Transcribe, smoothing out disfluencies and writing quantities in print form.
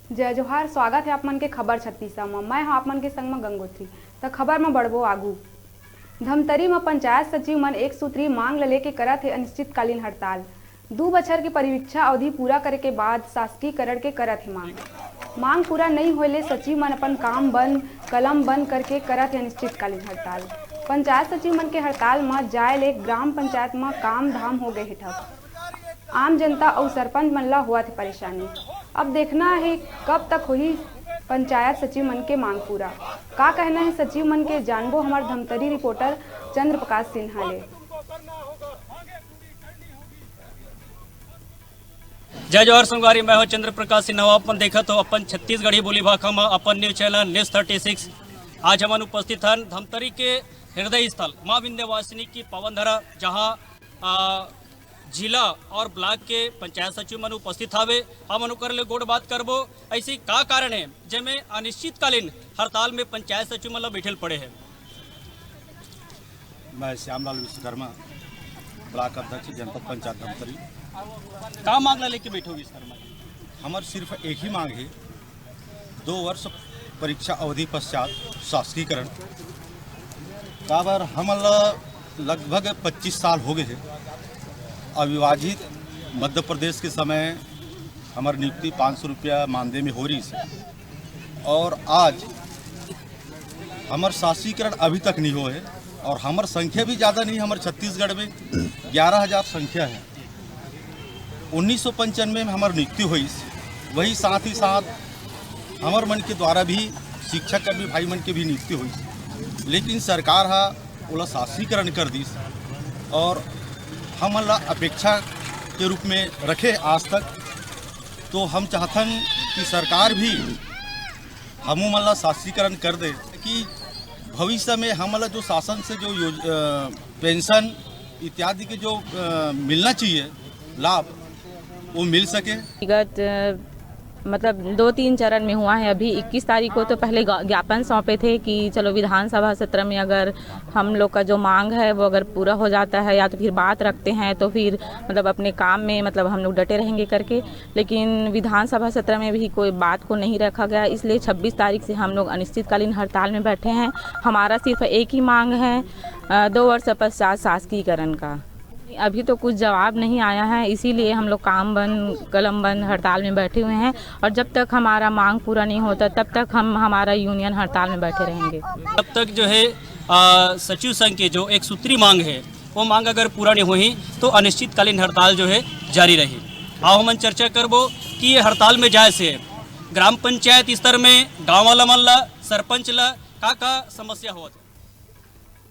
जय जोहार। स्वागत है आप मन के खबर 36 में। मैं हाँ आप मन के संग में गंगोत्री। तो खबर में बढ़बो आगू। धमतरी में पंचायत सचिव मन एक सूत्री मांग ल लेके करत है अनिश्चितकालीन हड़ताल। 2 बछर की परीक्षा अवधि पूरा करे के बाद शासकीकरण के करत है मांग पूरा नहीं होले सचिव मन अपन काम बंद कलम बंद करके करत है अनिश्चितकालीन हड़ताल। पंचायत सचिव मन के हड़ताल में जाए ले ग्राम पंचायत में काम धाम हो गए है ठप। आम जनता और सरपंच मन ला हुआ थे परेशानी। अब देखना है कब तक हुई पंचायत सचिव मन के मांग पूरा। का कहना है सचिव मन के जानबो हमार धमतरी रिपोर्टर चंद्र प्रकाश सिन्हा ले। जय जोहर संगवारी, मैं हूं चंद्र प्रकाश सिन्हा। अपन देखत हो अपन छत्तीसगढ़ी बोली भाषा में अपन न्यूज चैनल न्यूज 36। आज हम उपस्थित हैं धमतरी के हृदय स्थल माँ विंध्यवासिनी की पवन धरा, जहाँ जिला और ब्लॉक के पंचायत सचिव मन उपस्थित हावे। हम अनुकर ले गोड़ बात करबो ऐसी का कारण है जेमे अनिश्चितकालीन हड़ताल में पंचायत सचिव मन बैठल पड़े हैं। मैं श्यामलाल विश्वकर्मा, ब्लॉक अध्यक्ष जनपद पंचायत धमतरी। का मांगला लेके बैठो विश्वकर्मा? हमारे सिर्फ एक ही मांग है, 2 वर्ष परीक्षा अवधि पश्चात शासकीकरण। काबर हम लगभग 25 साल हो गए हैं। अविभाजित मध्य प्रदेश के समय हमारी नियुक्ति 500 रुपया मानदेय में हो रही है और आज हमार शासकीकरण अभी तक नहीं हो है और हमार संख्या भी ज़्यादा नहीं। हमारे छत्तीसगढ़ में 11,000 संख्या है। 1995 में हमारी नियुक्ति हुई, वही साथ ही साथ हमार मन के द्वारा भी शिक्षक भी भाई मन के भी नियुक्ति हुई, लेकिन सरकार हा ओला शासकीकरण कर दी और हम अपेक्षा के रूप में रखे आज तक। तो हम चाहतन कि सरकार भी हमू मन शासकीकरण कर दे कि भविष्य में हम जो शासन से जो पेंशन इत्यादि के जो मिलना चाहिए लाभ वो मिल सके। मतलब 2-3 चरण में हुआ है। अभी 21 तारीख को तो पहले ज्ञापन सौंपे थे कि चलो विधानसभा सत्र में अगर हम लोग का जो मांग है वो अगर पूरा हो जाता है या तो फिर बात रखते हैं तो फिर मतलब अपने काम में मतलब हम लोग डटे रहेंगे करके। लेकिन विधानसभा सत्र में भी कोई बात को नहीं रखा गया, इसलिए 26 तारीख से हम लोग अनिश्चितकालीन हड़ताल में बैठे हैं। हमारा सिर्फ एक ही मांग है, 2 वर्ष पश्चात शासकीकरण का। अभी तो कुछ जवाब नहीं आया है, इसीलिए हम लोग काम बंद कलम बंद हड़ताल में बैठे हुए हैं और जब तक हमारा मांग पूरा नहीं होता तब तक हम हमारा यूनियन हड़ताल में बैठे रहेंगे। तब तक जो है सचिव संघ की जो एक सूत्री मांग है वो मांग अगर पूरा नहीं हुई तो अनिश्चितकालीन हड़ताल जो है जारी रही। आओ हम चर्चा करबो कि ये हड़ताल में जाए से ग्राम पंचायत स्तर में गाँव वाला मन ला सरपंच ला का समस्या होती है।